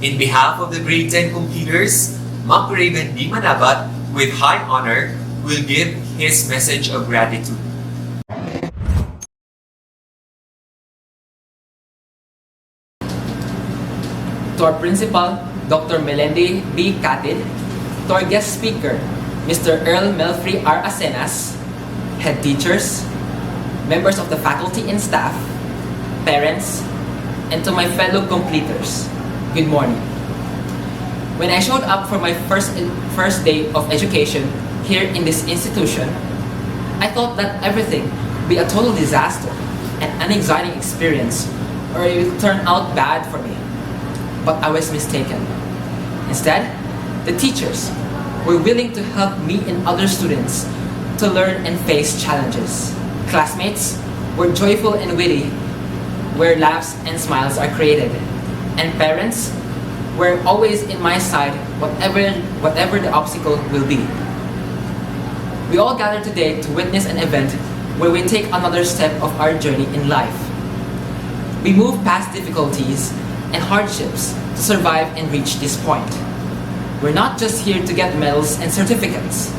In behalf of the grade 10 completers, Monk Raven D. Manabat, with high honor, will give his message of gratitude. To our principal, Dr. Melendi B. Catid, to our guest speaker, Mr. Earl Melfrey R. Acenas, head teachers, members of the faculty and staff, parents, and to my fellow completers, good morning. When I showed up for my first day of education here in this institution, I thought that everything would be a total disaster, an unexciting experience, or it would turn out bad for me. But I was mistaken. Instead, the teachers were willing to help me and other students to learn and face challenges. Classmates were joyful and witty, where laughs and smiles are created. And parents were always in my side, whatever the obstacle will be. We all gather today to witness an event where we take another step of our journey in life. We move past difficulties and hardships to survive and reach this point. We're not just here to get medals and certificates,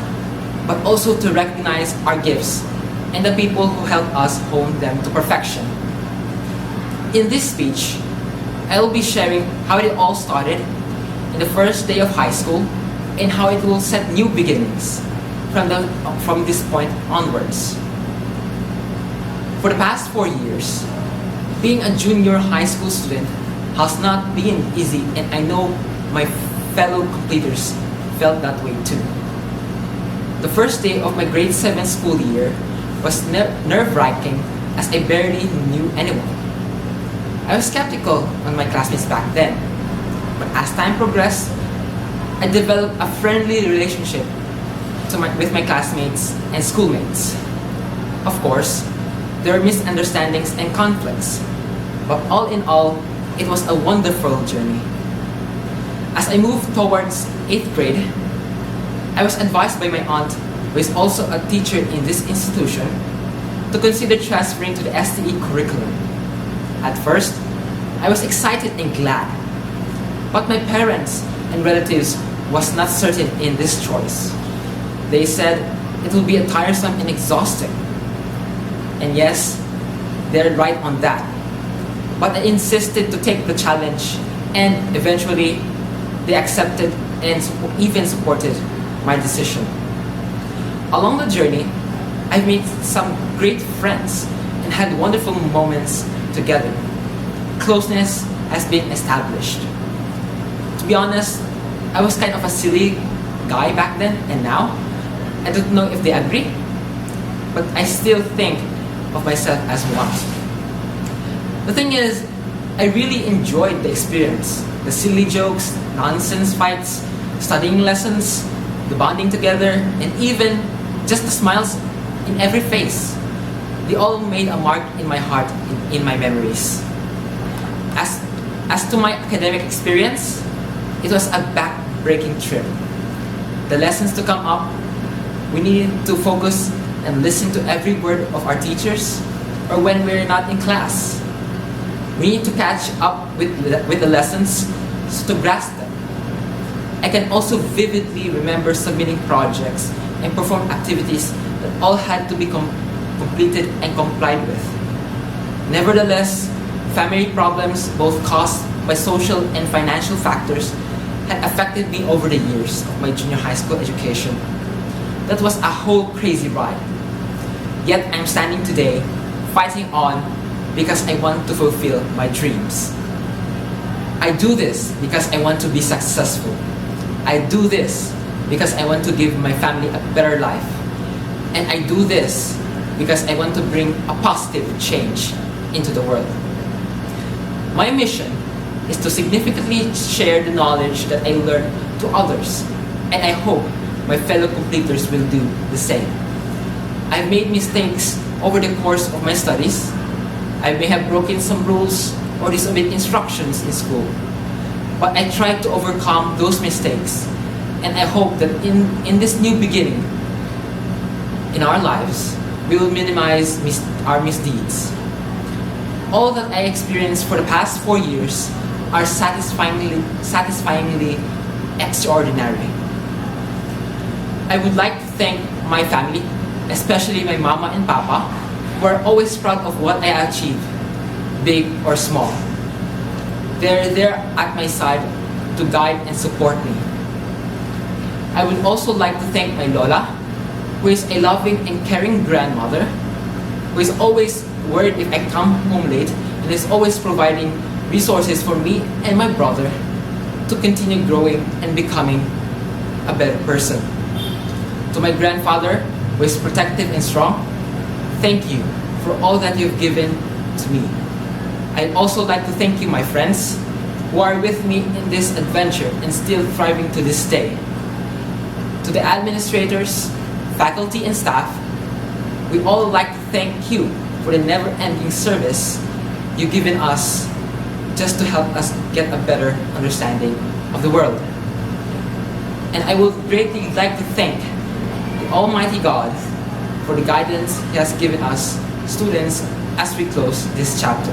but also to recognize our gifts and the people who help us hone them to perfection. In this speech, I will be sharing how it all started in the first day of high school and how it will set new beginnings from this point onwards. For the past 4 years, being a junior high school student has not been easy, and I know my fellow completers felt that way too. The first day of my grade 7 school year was nerve-wracking as I barely knew anyone. I was skeptical on my classmates back then, but as time progressed, I developed a friendly relationship with my classmates and schoolmates. Of course, there were misunderstandings and conflicts, but all in all, it was a wonderful journey. As I moved towards 8th grade, I was advised by my aunt, who is also a teacher in this institution, to consider transferring to the STE curriculum. At first, I was excited and glad, but my parents and relatives was not certain in this choice. They said it will be a tiresome and exhausting. And yes, they're right on that. But I insisted to take the challenge, and eventually they accepted and even supported my decision. Along the journey, I've made some great friends and had wonderful moments together. Closeness has been established. To be honest, I was kind of a silly guy back then, and now I don't know if they agree, but I still think of myself as one. The thing is, I really enjoyed the experience. The silly jokes, nonsense fights, studying lessons, the bonding together, and even just the smiles in every face. They all made a mark in my heart, in my memories. As to my academic experience, it was a back-breaking trip. The lessons to come up, we needed to focus and listen to every word of our teachers, or when we're not in class. We need to catch up with the lessons to grasp them. I can also vividly remember submitting projects and perform activities that all had to be completed and complied with. Nevertheless, family problems, both caused by social and financial factors, had affected me over the years of my junior high school education. That was a whole crazy ride. Yet I'm standing today, fighting on, because I want to fulfill my dreams. I do this because I want to be successful. I do this because I want to give my family a better life. And I do this because I want to bring a positive change into the world. My mission is to significantly share the knowledge that I learned to others, and I hope my fellow completers will do the same. I've made mistakes over the course of my studies. I may have broken some rules or disobeyed instructions in school, but I tried to overcome those mistakes, and I hope that in this new beginning in our lives, we will minimize our misdeeds. All that I experienced for the past 4 years are satisfyingly extraordinary. I would like to thank my family, especially my mama and papa, who are always proud of what I achieve, big or small. They're there at my side to guide and support me. I would also like to thank my Lola, who is a loving and caring grandmother, who is always worried if I come home late and is always providing resources for me and my brother to continue growing and becoming a better person. To my grandfather, who is protective and strong, thank you for all that you've given to me. I'd also like to thank you, my friends, who are with me in this adventure and still thriving to this day. To the administrators, faculty, and staff, we all like to thank you for the never-ending service you've given us just to help us get a better understanding of the world. And I would greatly like to thank the Almighty God for the guidance He has given us, students, as we close this chapter.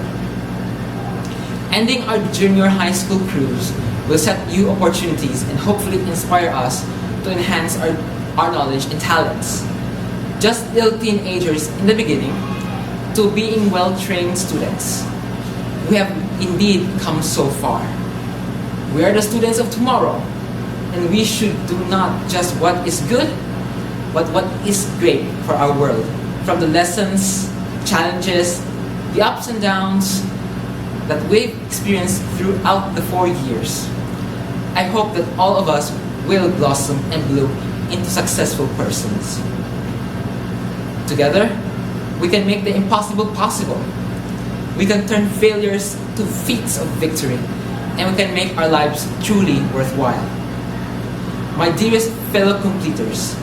Ending our junior high school cruise will set new opportunities and hopefully inspire us to enhance our knowledge and talents. Just little teenagers in the beginning to being well-trained students. We have indeed come so far. We are the students of tomorrow, and we should do not just what is good, but what is great for our world. From the lessons, challenges, the ups and downs that we've experienced throughout the 4 years. I hope that all of us will blossom and bloom into successful persons. Together, we can make the impossible possible. We can turn failures to feats of victory, and we can make our lives truly worthwhile. My dearest fellow completers,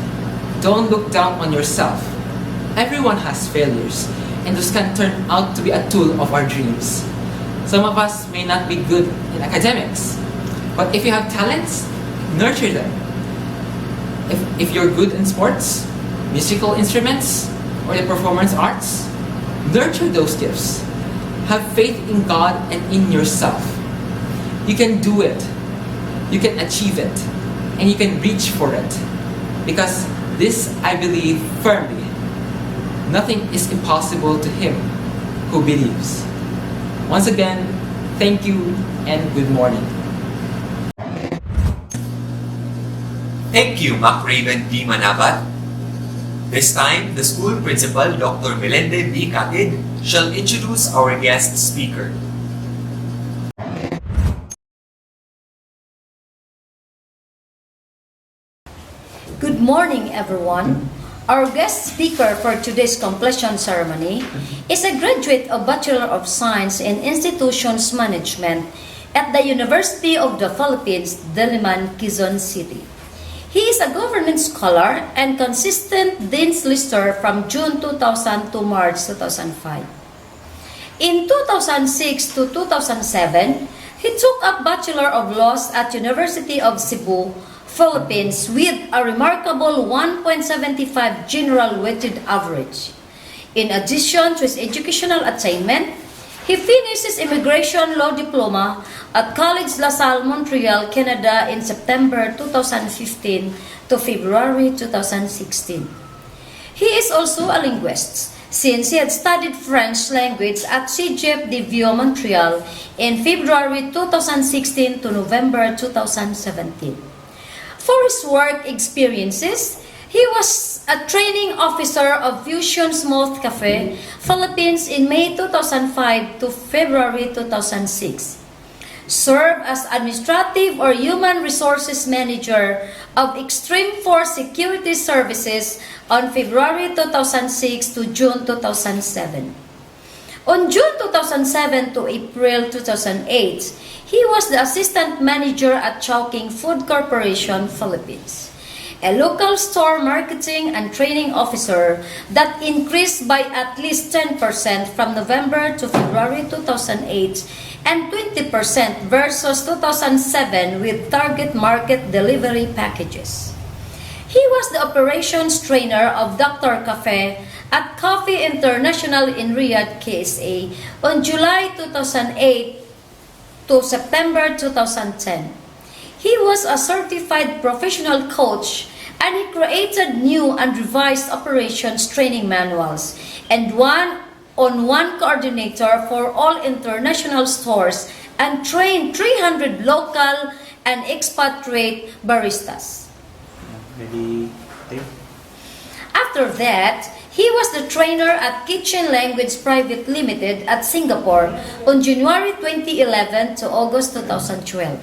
don't look down on yourself. Everyone has failures, and those can turn out to be a tool of our dreams. Some of us may not be good in academics, but if you have talents, nurture them. If you're good in sports, musical instruments, or the performance arts, nurture those gifts. Have faith in God and in yourself. You can do it. You can achieve it. And you can reach for it. Because this, I believe firmly, nothing is impossible to him who believes. Once again, thank you and good morning. Thank you, Macraven D. Manabat. This time, the school principal, Dr. Melende B. Katid, shall introduce our guest speaker. Good morning, everyone. Our guest speaker for today's completion ceremony is a graduate of Bachelor of Science in Institutions Management at the University of the Philippines, Diliman, Quezon City. He is a government scholar and consistent Dean's Lister from June 2000 to March 2005. In 2006 to 2007, he took up Bachelor of Laws at University of Cebu, Philippines with a remarkable 1.75 general weighted average. In addition to his educational attainment, he finished his immigration law diploma at College La Salle, Montreal, Canada in September 2015 to February 2016. He is also a linguist since he had studied French language at Cégep de Vieux, Montreal in February 2016 to November 2017. For his work experiences, he was a training officer of Fusion Smooth Cafe, Philippines in May 2005 to February 2006. Served as Administrative or Human Resources Manager of Extreme Force Security Services on February 2006 to June 2007. On June 2007 to April 2008, he was the Assistant Manager at Chowking Food Corporation, Philippines, a local store marketing and training officer that increased by at least 10% from November to February 2008 and 20% versus 2007 with target market delivery packages. He was the operations trainer of Dr. Cafe at Coffee International in Riyadh, KSA on July 2008 to September 2010. He was a certified professional coach and he created new and revised operations training manuals and one-on-one coordinator for all international stores and trained 300 local and expatriate baristas. Ready? Take. After that, he was the trainer at Kitchen Language Private Limited at Singapore on January 2011 to August 2012.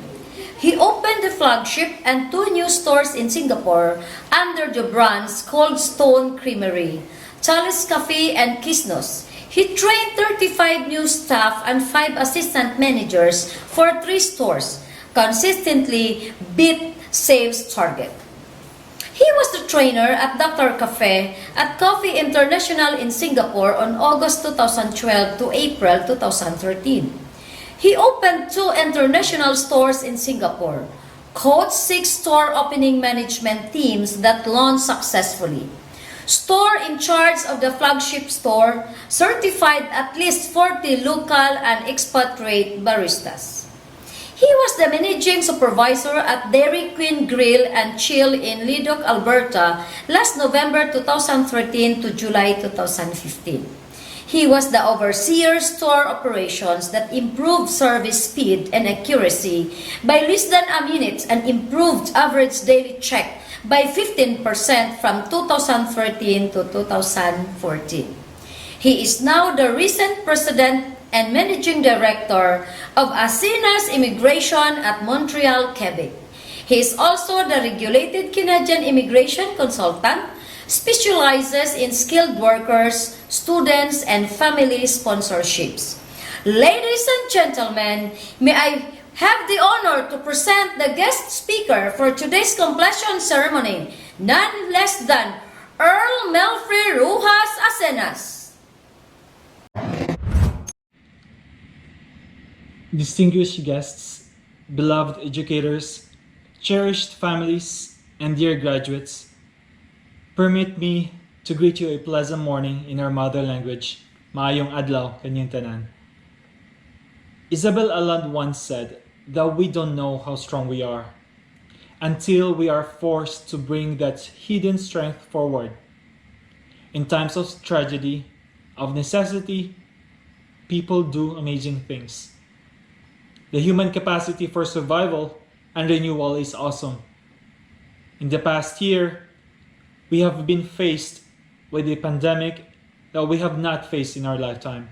He opened the flagship and 2 new stores in Singapore under the brands Cold Stone Creamery, Chalice Cafe, and Kisnos. He trained 35 new staff and 5 assistant managers for 3 stores, consistently beat sales target. He was the trainer at Dr. Cafe at Coffee International in Singapore on August 2012 to April 2013. He opened 2 international stores in Singapore, coached 6 store opening management teams that launched successfully, store in charge of the flagship store, certified at least 40 local and expatriate baristas. He was the managing supervisor at Dairy Queen Grill and Chill in Leduc, Alberta last November 2013 to July 2015. He was the overseer store operations that improved service speed and accuracy by less than a minute and improved average daily check by 15% from 2013 to 2014. He is now the recent president and Managing Director of Asena's Immigration at Montreal, Quebec. He is also the regulated Canadian immigration consultant, specializes in skilled workers, students, and family sponsorships. Ladies and gentlemen, may I have the honor to present the guest speaker for today's completion ceremony, none less than Earl Melfrey Rojas Asenas. Distinguished guests, beloved educators, cherished families, and dear graduates, permit me to greet you a pleasant morning in our mother language, Maayong adlaw kanyang tanan. Isabel Allende once said that we don't know how strong we are until we are forced to bring that hidden strength forward. In times of tragedy, of necessity, people do amazing things. The human capacity for survival and renewal is awesome. In the past year, we have been faced with a pandemic that we have not faced in our lifetime.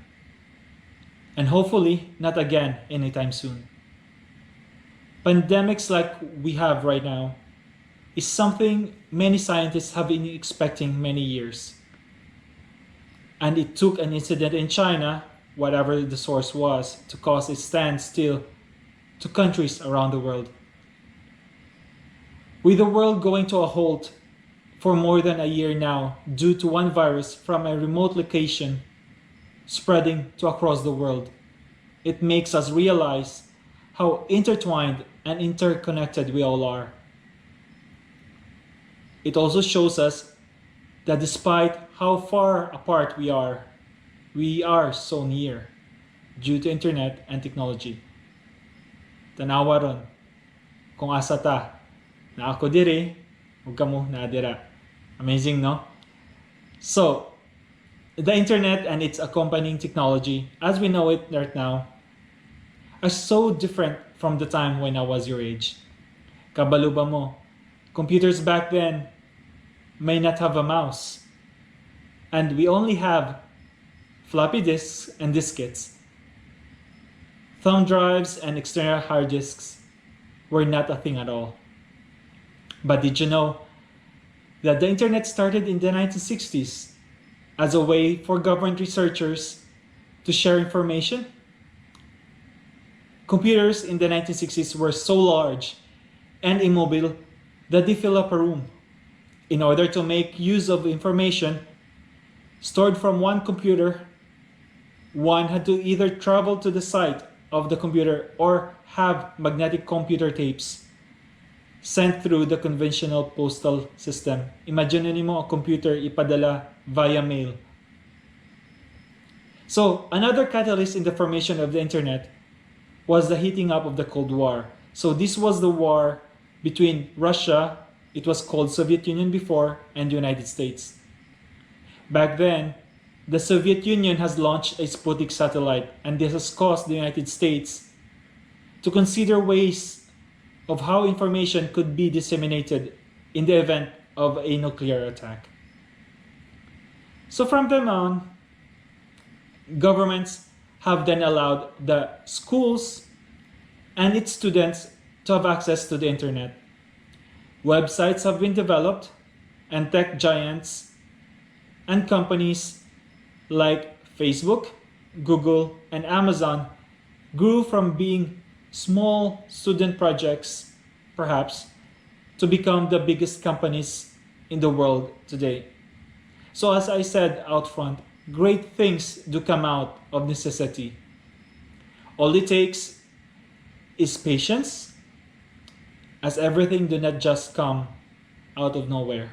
And hopefully, not again anytime soon. Pandemics like we have right now is something many scientists have been expecting many years. And it took an incident in China, whatever the source was, to cause a standstill to countries around the world. With the world going to a halt for more than a year now due to one virus from a remote location spreading to across the world, it makes us realize how intertwined and interconnected we all are. It also shows us that despite how far apart we are so near due to internet and technology. Tanawa ron, kung asa ta, na ako diri, ug kamo na dira. Amazing, no? So, the internet and its accompanying technology, as we know it right now, are so different from the time when I was your age. Kabalo ba mo? Computers back then may not have a mouse. And we only have floppy disks and diskettes. Thumb drives and external hard disks were not a thing at all. But did you know that the internet started in the 1960s as a way for government researchers to share information? Computers in the 1960s were so large and immobile that they fill up a room. In order to make use of information stored from one computer, one had to either travel to the site of the computer or have magnetic computer tapes sent through the conventional postal system. Imagine mo a computer ipadala via mail. So, another catalyst in the formation of the internet was the heating up of the Cold War. So this was the war between Russia, it was called Soviet Union before, and the United States. Back then, the Soviet Union has launched a Sputnik satellite, and this has caused the United States to consider ways of how information could be disseminated in the event of a nuclear attack. So from then on, governments have then allowed the schools and its students to have access to the internet. Websites have been developed, and tech giants and companies like Facebook, Google, and Amazon grew from being small student projects, perhaps, to become the biggest companies in the world today. So as I said out front, great things do come out of necessity. All it takes is patience, as everything do not just come out of nowhere.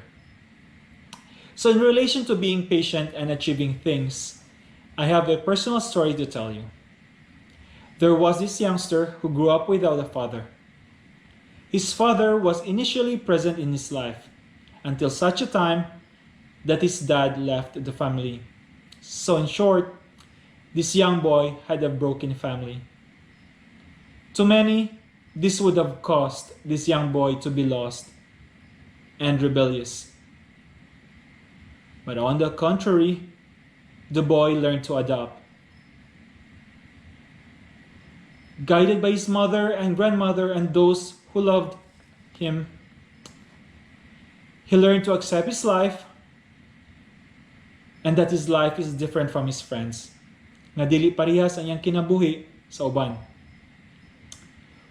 So in relation to being patient and achieving things, I have a personal story to tell you. There was this youngster who grew up without a father. His father was initially present in his life until such a time that his dad left the family. So in short, this young boy had a broken family. To many, this would have caused this young boy to be lost and rebellious. But on the contrary, the boy learned to adapt. Guided by his mother and grandmother and those who loved him, he learned to accept his life and that his life is different from his friends. Nga dili parehas ang iyang kinabuhi sa uban.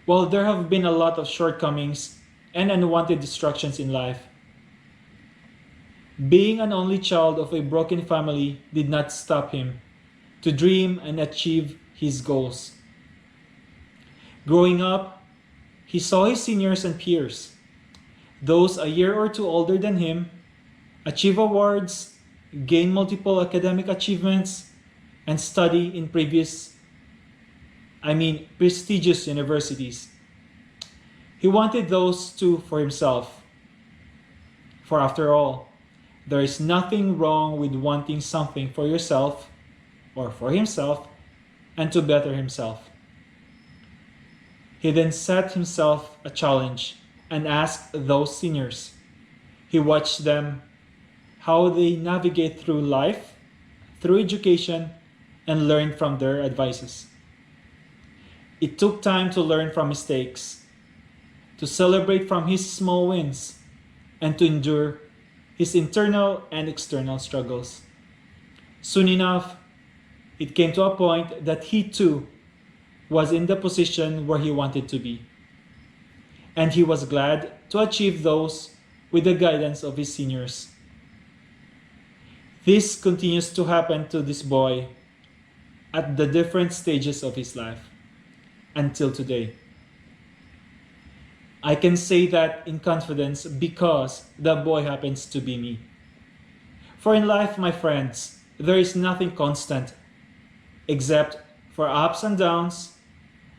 While there have been a lot of shortcomings and unwanted distractions in life, being an only child of a broken family did not stop him to dream and achieve his goals. Growing up, he saw his seniors and peers, those a year or two older than him, achieve awards, gain multiple academic achievements, and study in prestigious universities. He wanted those too for himself. For after all, there is nothing wrong with wanting something for yourself or for himself and to better himself. He then set himself a challenge and asked those seniors. He watched them, how they navigate through life, through education, and learned from their advices. It took time to learn from mistakes, to celebrate from his small wins, and to endure his internal and external struggles. Soon enough, it came to a point that he too was in the position where he wanted to be. And he was glad to achieve those with the guidance of his seniors. This continues to happen to this boy at the different stages of his life until today. I can say that in confidence because the boy happens to be me. For in life, my friends, there is nothing constant except for ups and downs,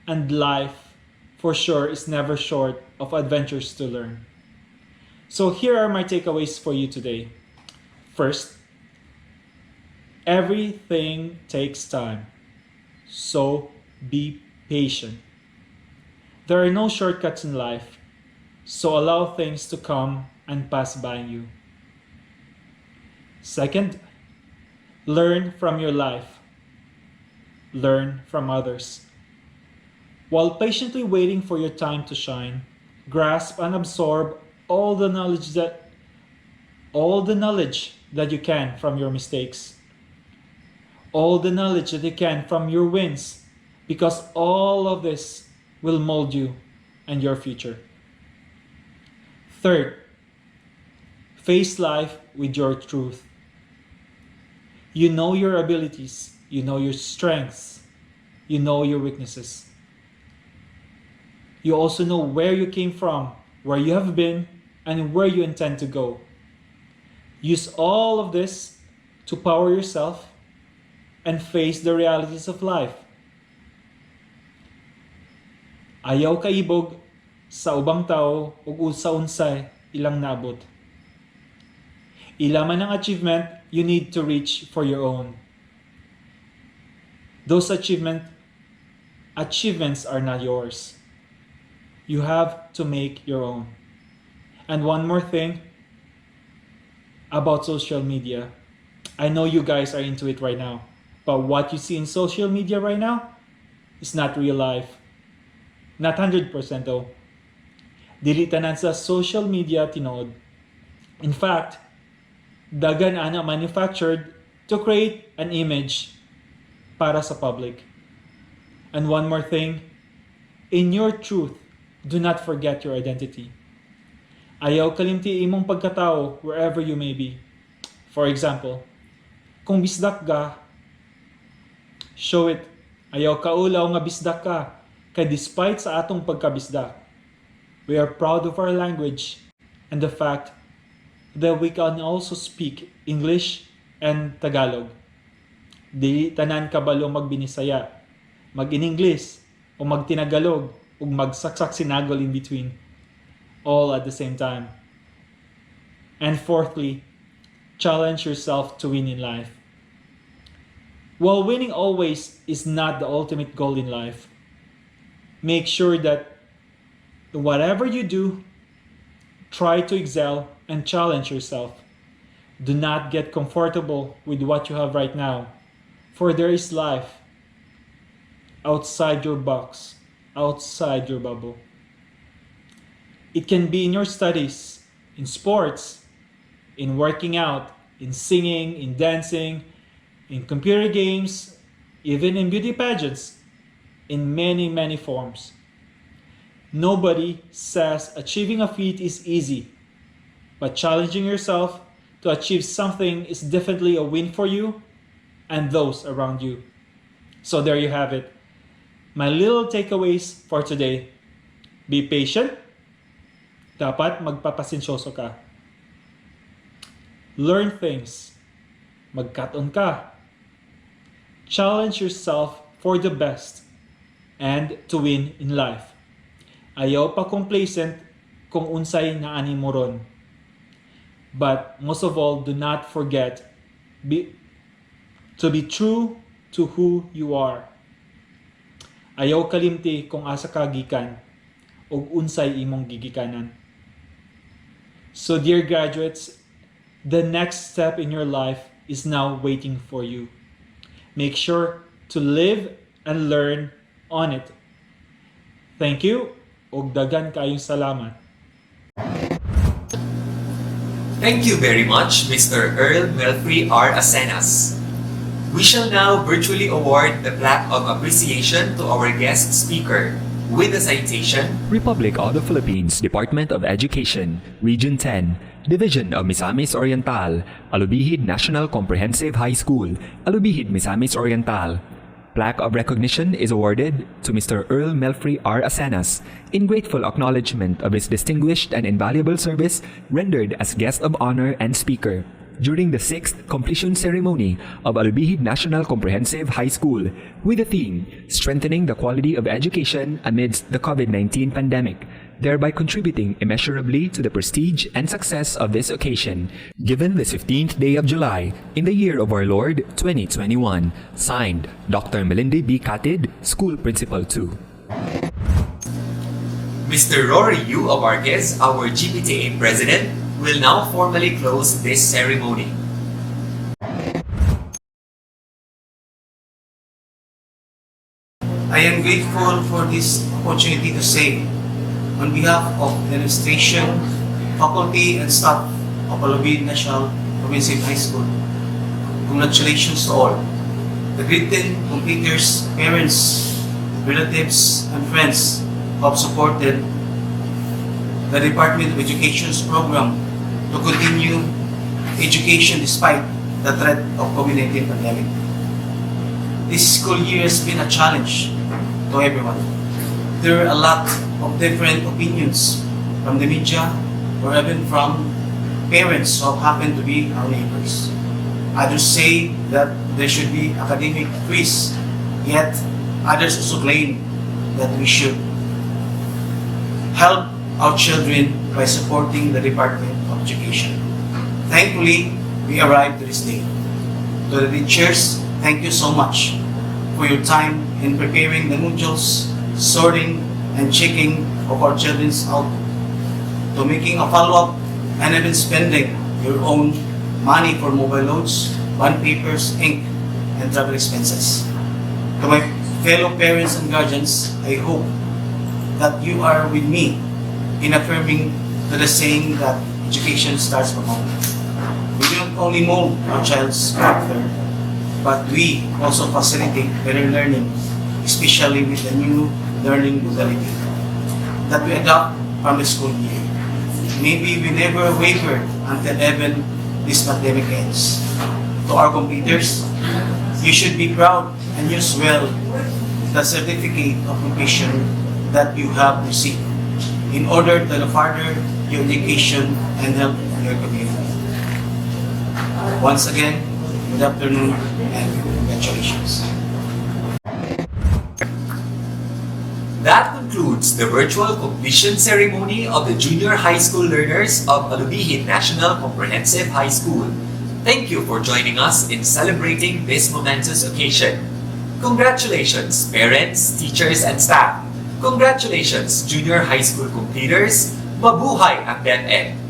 and life for sure is never short of adventures to learn. So here are my takeaways for you today. First, everything takes time, so be patient. There are no shortcuts in life, so allow things to come and pass by you. Second, learn from your life. Learn from others. While patiently waiting for your time to shine, grasp and absorb all the knowledge that you can from your mistakes. All the knowledge that you can from your wins, because all of this will mold you and your future. Third, face life with your truth. You know your abilities, you know your strengths, you know your weaknesses. You also know where you came from, where you have been, and where you intend to go. Use all of this to power yourself and face the realities of life. Ayaw kaibog sa ubang tao ug unsa-unsay ilang naabot. Ila man ang achievement you need to reach for your own. Those achievements are not yours. You have to make your own. And one more thing about social media. I know you guys are into it right now, but what you see in social media right now is not real life. Not 100% though. Dili tanan sa social media tinood. In fact, dagan ana manufactured to create an image para sa public. And one more thing, in your truth, do not forget your identity. Ayaw kalimti imong pagkatao wherever you may be. For example, kung bisdak ka, show it. Ayaw kaulaw nga bisdak ka, kay despite sa atong pagkabisdak, we are proud of our language and the fact that we can also speak English and Tagalog. Di tanan kabalo magbinisaya, mag-in-English, o mag-tinagalog, o magsaksak sinagol in between, all at the same time. And fourthly, challenge yourself to win in life. While winning always is not the ultimate goal in life, make sure that whatever you do, try to excel and challenge yourself. Do not get comfortable with what you have right now, for there is life outside your box, outside your bubble. It can be in your studies, in sports, in working out, in singing, in dancing, in computer games, even in beauty pageants, in many, many forms. Nobody says achieving a feat is easy, but challenging yourself to achieve something is definitely a win for you and those around you. So there you have it. My little takeaways for today. Be patient. Dapat magpapasensyoso ka. Learn things. Magkaton ka. Challenge yourself for the best and to win in life. Ayaw pa complacent kung unsay naani mo ron. But most of all, do not forget to be true to who you are. Ayaw kalimti kung asa ka gikan ug unsay imong gigikanan. So dear graduates, the next step in your life is now waiting for you. Make sure to live and learn on it. Thank you ug dagan kayong salamat. Thank you very much, Mr. Earl Melfrey R. Asenas. We shall now virtually award the plaque of appreciation to our guest speaker with the citation, Republic of the Philippines, Department of Education, Region 10, Division of Misamis Oriental, Alubihid National Comprehensive High School, Alubihid Misamis Oriental. Plaque of recognition is awarded to Mr. Earl Melfrey R. Asenas in grateful acknowledgement of his distinguished and invaluable service rendered as guest of honor and speaker during the 6th completion ceremony of Alubihid National Comprehensive High School with the theme Strengthening the Quality of Education Amidst the COVID-19 Pandemic, thereby contributing immeasurably to the prestige and success of this occasion, given the 15th day of July in the year of our Lord 2021. Signed, Dr. Melinda B. Katid, School Principal 2. Mr. Rory Yu of Arquez, our GPTA President, will now formally close this ceremony. I am grateful for this opportunity to say, on behalf of the administration, faculty, and staff of Alubihid National Comprehensive High School, congratulations to all. The grade 10 completers, parents, relatives, and friends who have supported the Department of Education's program to continue education despite the threat of COVID-19 pandemic. This school year has been a challenge to everyone. There are a lot of different opinions from the media or even from parents who happen to be our neighbors. Others say that there should be academic quiz, yet others also claim that we should help our children by supporting the Department of Education. Thankfully, we arrived to this day. To the teachers, thank you so much for your time in preparing the modules, sorting and checking of our children's output, to making a follow-up and even spending your own money for mobile loads, bond papers, ink, and travel expenses. To my fellow parents and guardians, I hope that you are with me in affirming to the saying that education starts from home. We don't only mold our child's character, but we also facilitate better learning, especially with the new learning modality that we adopt from the school year. Maybe we never waver until even this pandemic ends. To our completers, you should be proud and use well the certificate of completion that you have received in order to further your education and help your community. Once again, good afternoon and congratulations. That concludes the virtual completion ceremony of the junior high school learners of Alubihid National Comprehensive High School. Thank you for joining us in celebrating this momentous occasion. Congratulations, parents, teachers, and staff. Congratulations, junior high school completers. Mabuhay ang DepEd!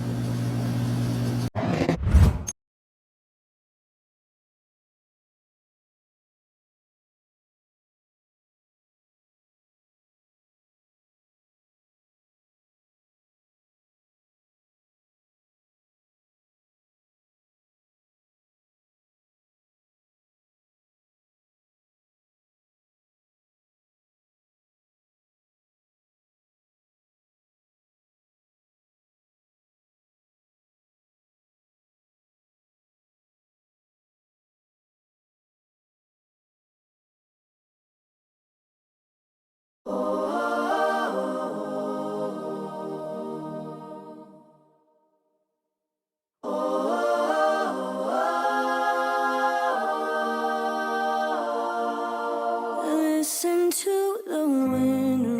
Listen to the wind